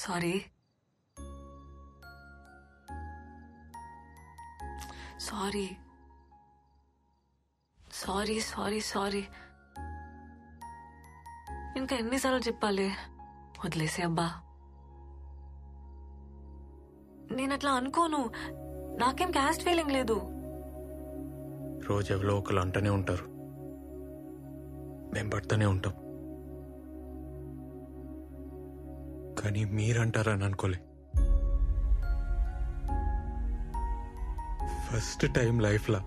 Sorry sorry sorry sorry sorry ఇంకా ఎన్నిసార్లు చెప్పాలి? వదిలేసే అబ్బా. నేనట్లా అనుకోను. నాకేం క్యాస్ట్ ఫీలింగ్ లేదు. రోజు ఎవరో ఒకరు అంటూనే ఉంటారు, మేం పడుతూనే ఉంటాం. కానీ మీరంటారని అనుకోలే. ఫస్ట్ టైం లైఫ్లో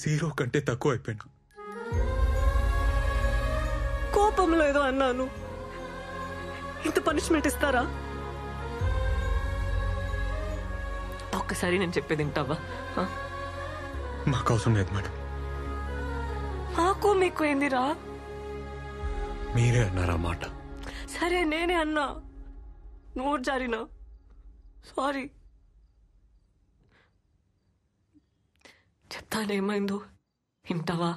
0 కంటే తక్కువ అయిపోయినా. కోపంలో ఏదో అన్నాను. ఇంత పనిష్మెంట్ ఇస్తారా? ఒక్కసారి నేను చెప్పేది వింటావా? మాకు అవసరం లేదు మేడం. మాకు మీకు ఏందిరా? మీరే అన్నారా మాట? సరే నేనే అన్నా. నోరు జారినా. సారీ. చెప్తానేమైందో వింటావా?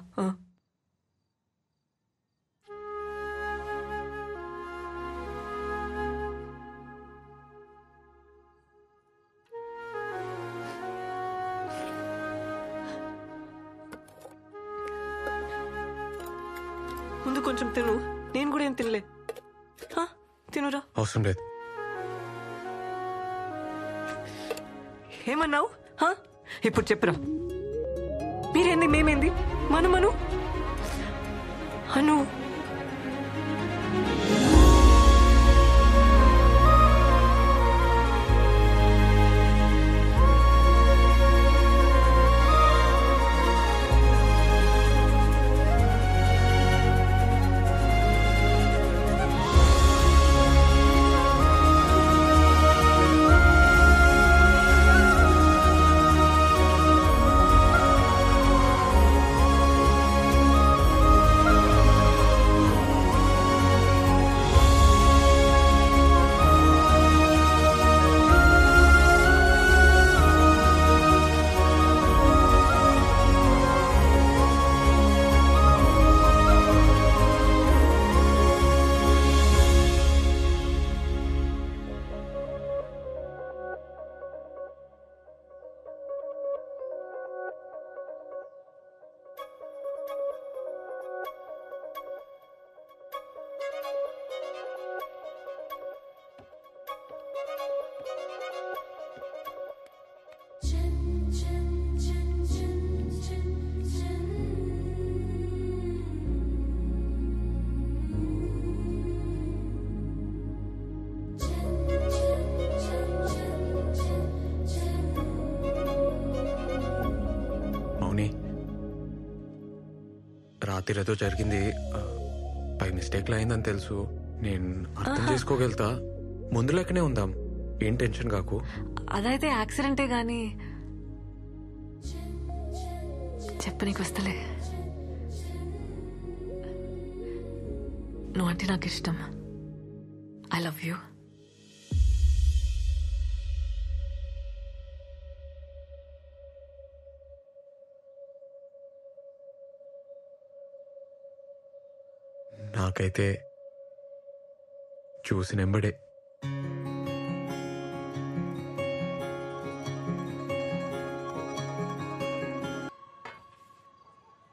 ముందు కొంచెం తిను. నేను కూడా ఏం తినలే. తినురా. అవసరం లేదు. ఏమన్నావు? ఇప్పుడు చెప్పురా. మీరేంది మేమేంది? మను అను. రాత్రి ఏదో జరిగింది, బై మిస్టేక్లో అయిందని తెలుసు. నేను అర్థం చేసుకోగలుగుతా. ముందు లెక్కనే ఉందాం, ఏం టెన్షన్ కాకు. అదైతే యాక్సిడెంటే గాని చెప్పనీకి వస్తలే. నువ్వంటే నాకు ఇష్టం. I love you. నాకైతే చూసినెంబడే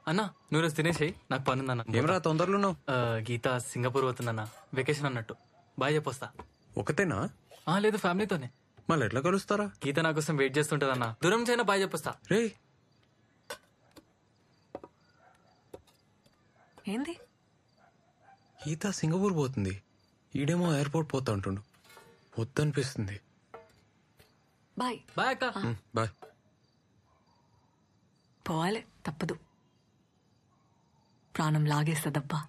అన్నా నువ్వు తినేసేయి, నాకు పని ఉందన్న. ఏమరా తొందరలో? గీత సింగపూర్ పోతుందన్న, వెకేషన్ అన్నట్టు. బాయ్ చెప్పొస్తా. ఒకతేనా? లేదు, ఫ్యామిలీతోనే. మళ్ళీ ఎట్లా కలుస్తారా? గీత నా కోసం వెయిట్ చేస్తుంటదన్న. దూరం చేయనా బాయ్ చెప్పొస్తా. రే ఏంది? గీత సింగపూర్ పోతుంది, ఈడేమో ఎయిర్పోర్ట్ పోతా అంటుండు. వద్దనిపిస్తుంది. బాయ్. బాయ్ అక్క. బాయ్. పోవాలి, తప్పదు. ప్రాణం లాగేస్తుందబ్బా.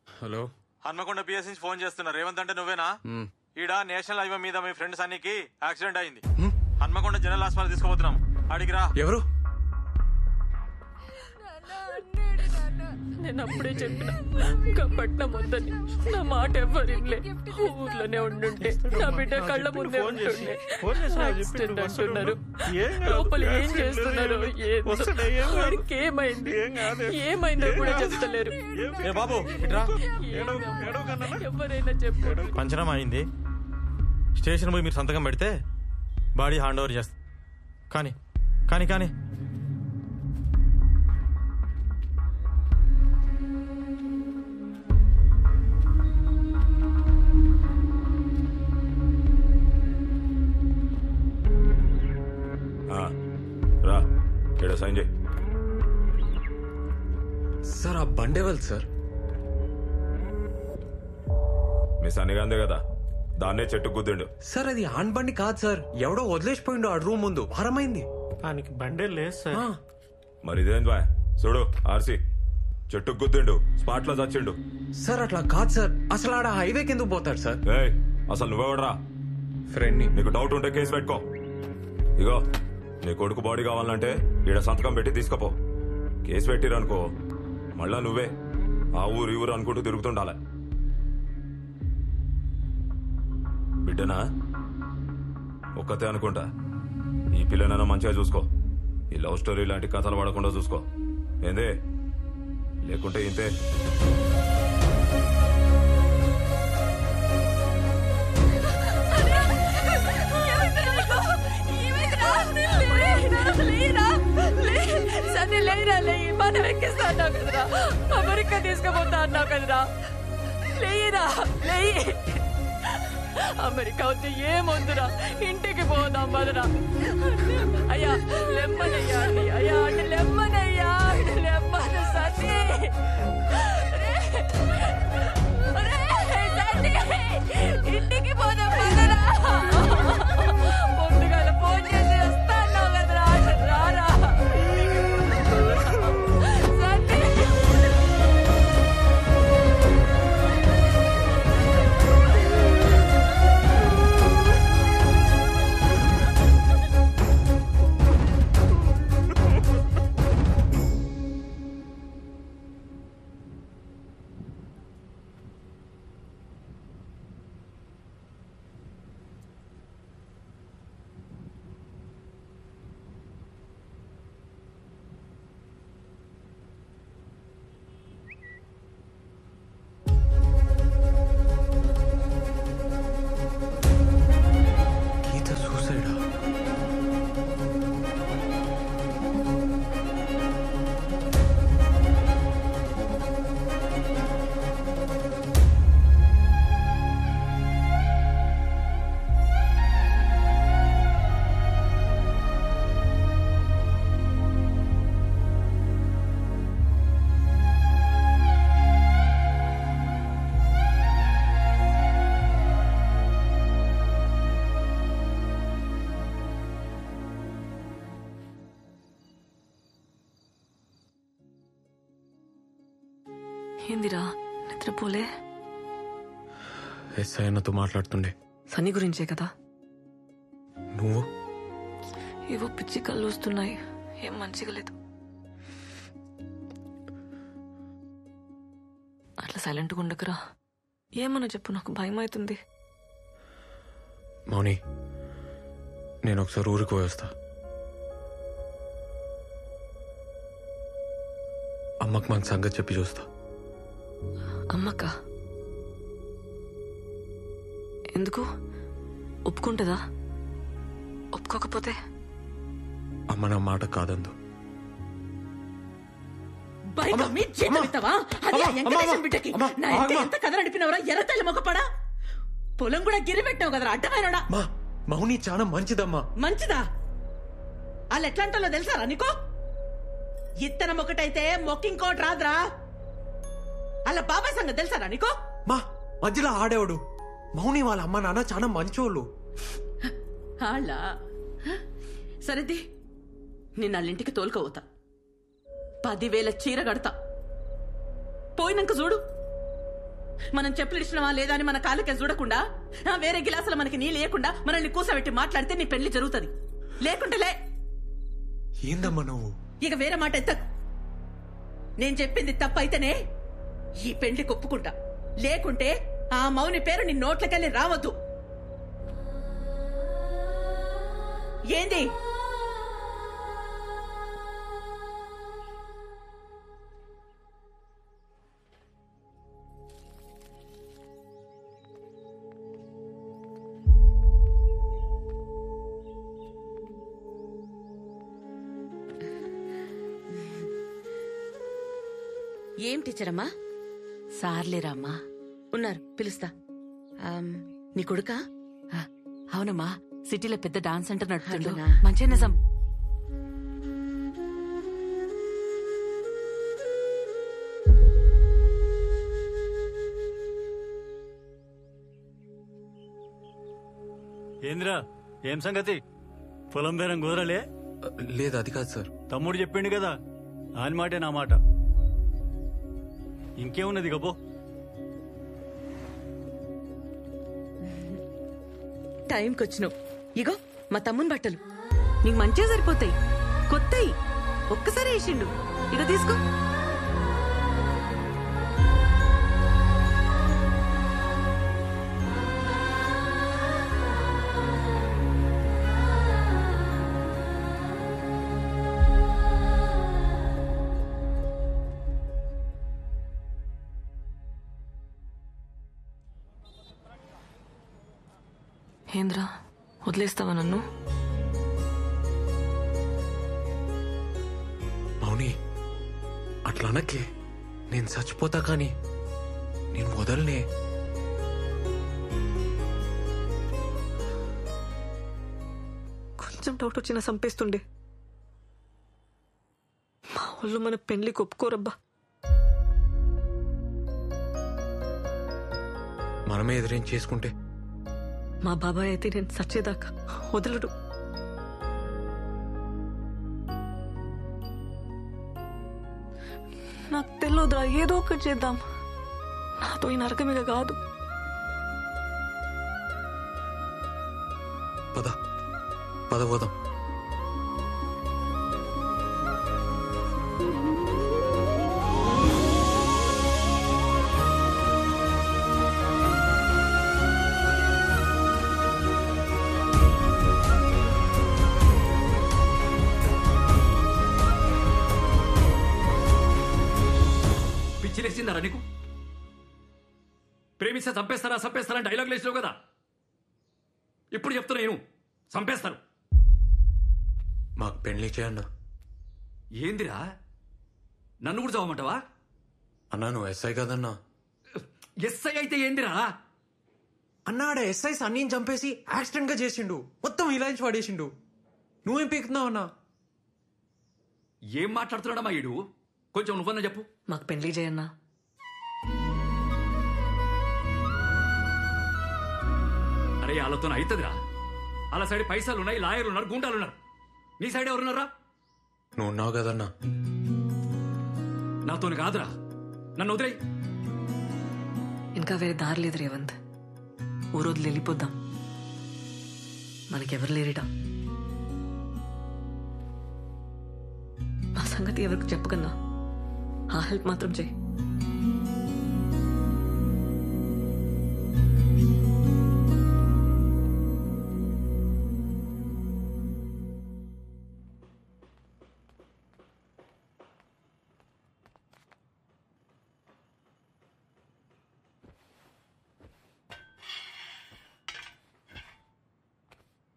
హలో, హన్మకొండ పిఎస్ నుంచి ఫోన్ చేస్తున్నా. రేవంత్ అంటే నువ్వేనా? ఈడ నేషనల్ హైవే మీద మీ ఫ్రెండ్ సన్నీకి యాక్సిడెంట్ అయింది. హన్మకొండ జనరల్ హాస్పిటల్ తీసుకుపోతున్నాం. అడిగిరా. ఎవరు? నేను అప్పుడే చెప్పిన ఇంకా పట్నం వద్దని. నా మాట ఎవ్వరిలే. ఊర్లోనే ఉండుంటే నా బిడ్డ కళ్ళ ముందే ఉంటుండే. యాక్సిడెంట్ అంటున్నారు. లోపల ఏం చేస్తున్నారు, వాడికి ఏమైంది, ఏమైందో కూడా చెప్తలేరు. బాబు ఇట్రా. ఎవరైనా చెప్పు. పంచనం అయింది. స్టేషన్ పోయి మీరు సంతకం పెడితే బాడీ హ్యాండ్ ఓవర్ చేస్తా. కానీ కానీ కానీ రా ఇక్కడ సైన్ చేయి. సార్ ఆ బండేవల్ సార్. మీ సన్నిగాందే కదా, దాన్నే చెట్టు గుద్దిండు. సార్ అది ఆన్ బండి కాదు సార్, ఎవడో వదిలేసిపోయిండు ఆ రూమ్ ముందు. వారమైంది. దానికి బండే లేదు సార్. మరి ఇదేం బాయ్ చూడు, ఆర్సీ చెట్టు గుద్దిండు, స్పాట్ లో చచ్చిండు. సార్ అట్లా కాదు సార్, అసలు ఆడ హైవే కిందకు పోతాడు సార్. ఏయ్ అసలు నువ్వెవడరా? ఫ్రెండ్ ని. నీకు డౌట్ ఉంటే కేసు పెట్టుకో. ఇగో నీ కొడుకు బాడీ కావాలంటే ఈడ సంతకం పెట్టి తీసుకపో. కేసు పెట్టిరనుకో మళ్ళా నువ్వే ఆ ఊరు ఈ ఊరు అనుకుంటూ తిరుగుతుండాలి. బిడ్డనా ఒక్కతే అనుకుంటా. ఈ పిల్లనైనా మంచిగా చూసుకో. ఈ లవ్ స్టోరీ లాంటి కథలు పడకుండా చూసుకో. ఏందే లేకుంటే ఇంతే. మనం ఎక్కిస్తా అన్నావు కదరా, అమెరికా తీసుకుపోతా అన్నావు కదరా. లేరా లేయి. అమెరికా వచ్చి ఏమొద్దురా, ఇంటికి పోదాం బదరా. అయ్యా లెమ్మనయ్యా అండి, అయ్యా అంటే లెమ్మనయ్యా, లెమ్మన సన్నీ. ఇంటికి పోదాం బదరా. పొద్దుగాల ఫోన్ చేసి వస్తా అన్నావు కదరా, రారా. ఏందిరా నిద్రపోలే? ఎస్ఐ అన్నతో మాట్లాడుతుండే. సన్నీ గురించే కదా. నువ్వు ఏవో పిచ్చి కళ్ళు వస్తున్నాయి, ఏం మంచిగా లేదు. అట్లా సైలెంట్గా ఉండకురా. ఏమన్నా చెప్పు, నాకు భయం అవుతుంది. మౌని నేను ఒకసారి ఊరికి పోయేస్తా. అమ్మకు మన సంగతి చెప్పి చూస్తా. అమ్మక్క ఎందుకు ఒప్పుకుంటుందా? ఒప్పుకోకపోతే? అమ్మ నా మాట కాదందు. ఎంత కథ నడిపినవరా, ఎర్రతల్లి మొక్కపడా. పొలం కూడా గిరి పెట్టావు కదరా, అడ్డమైనడా. మౌని చాలా మంచిదమ్మా. మంచిదా? వాళ్ళు ఎట్లా అంటాలో తెలుసారా నీకో? ఇత్తనం ఒకటైతే మొక్కింకోటి రాదురా. అలా బాబాయ్ సంగతి తెలుసారా నీకో? మా మధ్యలో ఆడేవాడు. మౌని వాళ్ళ అమ్మ నాన్న చాలా మంచోళ్ళు. అలా సరేది, నిన్న వాళ్ళింటికి తోలుకోవతా. 10,000 చీర కడతా. పోయినాక చూడు. మనం చెప్పులు ఇచ్చినవా లేదా అని మన కాళ్ళకే చూడకుండా, వేరే గిలాసులు మనకి నీ లేకుండా మనల్ని కూసబెట్టి మాట్లాడితే నీ పెళ్లి జరుగుతుంది. లేకుంటే లే. ఏందమ్మా నువ్వు? ఇక వేరే మాట ఎత్తకు. నేను చెప్పింది తప్పైతేనే ఈ పెళ్లి ఒప్పుకుంటా, లేకుంటే ఆ మౌని పేరు నీ నోట్లకెళ్ళి రావద్దు. ఏంది? ఏం టీచర్ అమ్మా? సార్లేరామ్మా. ఉన్నారు, పిలుస్తా. నీ కొడుకా? అవునమ్మా, సిటీలో పెద్ద డాన్స్ సెంటర్ నడుపుతుండు. అట్లనా? మంచి నిజం. ఏంద్రా, ఏం సంగతి? పొలం బేరం కుదరలే? లేదు, అది కాదు సార్. తమ్ముడు చెప్పిండు కదా, ఆయన మాటే నా మాట. ఇంకేమున్నది గబో? టైంకి వచ్చినావు. ఇగో మా తమ్ముని బట్టలు. నీకు మంచిగా సరిపోతాయి, కొత్తయి. ఒక్కసారి వేసిండు. ఇక తీసుకో. ఏంద్రా, వదిలేస్తావా నన్ను? మౌని, అట్లా అనకే. నేను చచ్చిపోతా కానీ నేను వదలనే. కొంచెం డౌట్ వచ్చినా చంపేస్తుండే. మా వాళ్ళు మన పెళ్లికి ఒప్పుకోరబ్బా. మనమే ఎదురేం చేసుకుంటే మా బాబాయ్ అయితే నేను చచ్చేదాకా వదలడు. నాకు తెలియదురా, ఏదో ఒకటి చేద్దాం. నాతో ఈ నరకమిగ కాదు. పద పద పోదాం. పిచ్చిలేసిందరా నీకు? ప్రేమిస్తే చంపేస్తారా డైలాగ్ లేచినావు కదా. ఇప్పుడు చెప్తున్నా నేను, చంపేస్తారు. మాకు పెళ్లి చేయన్నా. ఏందిరా, నన్ను కూడా చదవమంటావా? అన్నా, నువ్వు ఎస్ఐ కదన్నా. ఎస్ఐ అయితే ఏందిరా? అన్నాడ ఎస్ఐ సన్నీని చంపేసి యాక్సిడెంట్ గా చేసిండు. మొత్తం ఇలాంటి పడేసిండు. నువ్వేం పీకుతున్నావు అన్నా? ఏం మాట్లాడుతున్నాడమ్మా ఈడు? కొంచెం నువ్వన్నా చెప్పు. మాకు పెళ్లి చేయన్నా. అరే, వాళ్ళతో అవుతుందిరా. వాళ్ళ సైడ్ పైసలు ఉన్నాయి, లాయర్లు ఉన్నారు, గుండాలు ఉన్నారు. నీ సైడ్ ఎవరున్నారా? నువ్వు ఉన్నావు కదన్నా. నాతోని కాదురా, నన్ను వదిలేయ్. ఇంకా వేరే దారి లేదు రేవంత్. ఓ రోజులు వెళ్ళిపోద్దాం. మనకెవరు లేరిట. మా సంగతి ఎవరికి చెప్పకన్నా ఆ హెల్ప్ మాత్రం చేయి.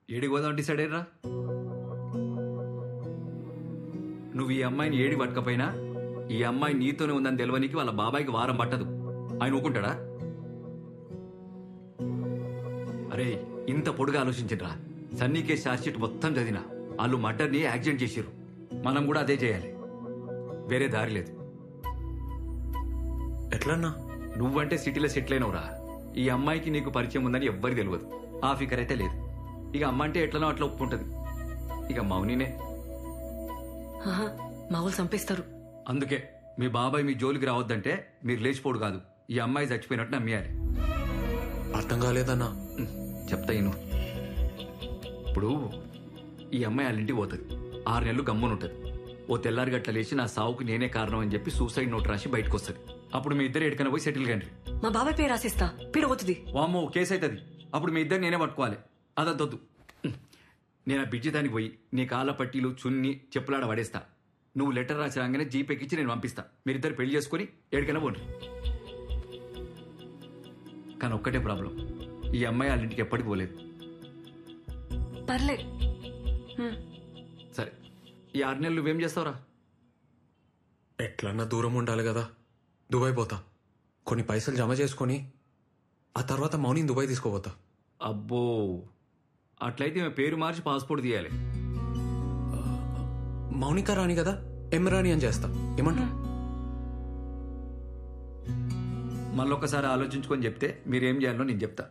ఏడి పోదాం డిసైడ్ అయ్యరా? నువ్వు ఈ అమ్మాయిని ఏడి పట్టకపోయినా ఈ అమ్మాయి నీతోనే ఉందని తెలవనికి వాళ్ళ బాబాయికి వారం పట్టదు. ఆయన ఊకుంటాడా? అరే, ఇంత పొడుగా ఆలోచించరా. సన్నీ కేసు ఛార్జ్షీట్ మొత్తం చదివినా వాళ్ళు మర్డర్ని యాక్సిడెంట్ చేసిర్రు. మనం కూడా అదే చేయాలి, వేరే దారి లేదు. ఎట్లన్నా? నువ్వంటే సిటీలో సెటిల్ అయినవురా. ఈ అమ్మాయికి నీకు పరిచయం ఉందని ఎవ్వరికి తెలియదు. ఆ ఫికర్ అయితే లేదు. ఇక అమ్మ అంటే ఎట్లనో అట్లా ఒప్పుకుంటది. ఇక మౌనినే. మా వాళ్ళు చంపేస్తారు. అందుకే మీ బాబాయ్ మీ జోలికి రావద్దంటే మీరు లేచిపోడు కాదు, ఈ అమ్మాయి చచ్చిపోయినట్టు నమ్మేయాలి. అర్థం కాలేదన్నా. చెప్తా ఇను. ఇప్పుడు ఈ అమ్మాయి వాళ్ళ ఇంటికి పోతుంది, 6 నెలలు గమ్మునుంటది. ఓ తెల్లారి గట్ల లేచి నా సావుకు నేనే కారణం అని చెప్పి సూసైడ్ నోట్ రాసి బయటకు వస్తుంది. అప్పుడు మీ ఇద్దరు ఎక్కడికైనా పోయి సెటిల్ కండి. మా బాబాయ్ పేరు రాసిస్తా, పేరు అవుతుంది. వామ్మో కేసు అవుతుంది. అప్పుడు మీ ఇద్దరు నేనే పట్టుకోవాలి. అదొద్దు. నేను ఆ బిడ్జి దానికి పోయి నీ కాళ్ళ పట్టీలు చున్ని చెప్పులాడ పడేస్తా. నువ్వు లెటర్ రాసి రాగానే జీపేకి ఇచ్చి నేను పంపిస్తా. మీరిద్దరు పెళ్లి చేసుకుని ఎక్కడికైనా పోండి. కానీ ఒక్కటే ప్రాబ్లం, ఈ అమ్మాయి వాళ్ళ ఇంటికి ఎప్పటికి పోలేదు. పర్లే. సరే, ఈ 6 నెలలు నువ్వేం చేస్తావురా? ఎట్లన్నా దూరం ఉండాలి కదా. దుబాయ్ పోతా, కొన్ని పైసలు జమ చేసుకొని ఆ తర్వాత మౌనిని దుబాయ్ తీసుకోపోతా. అబ్బో, అట్లయితే ఈమె పేరు మార్చి పాస్పోర్ట్ తీయాలి. మౌనిక రాణి కదా, ఎం రాణి అని చేస్తా. ఏమంటావు? మళ్ళొక్కసారి ఆలోచించుకొని చెప్తే మీరేం చేయాలో నేను చెప్తా.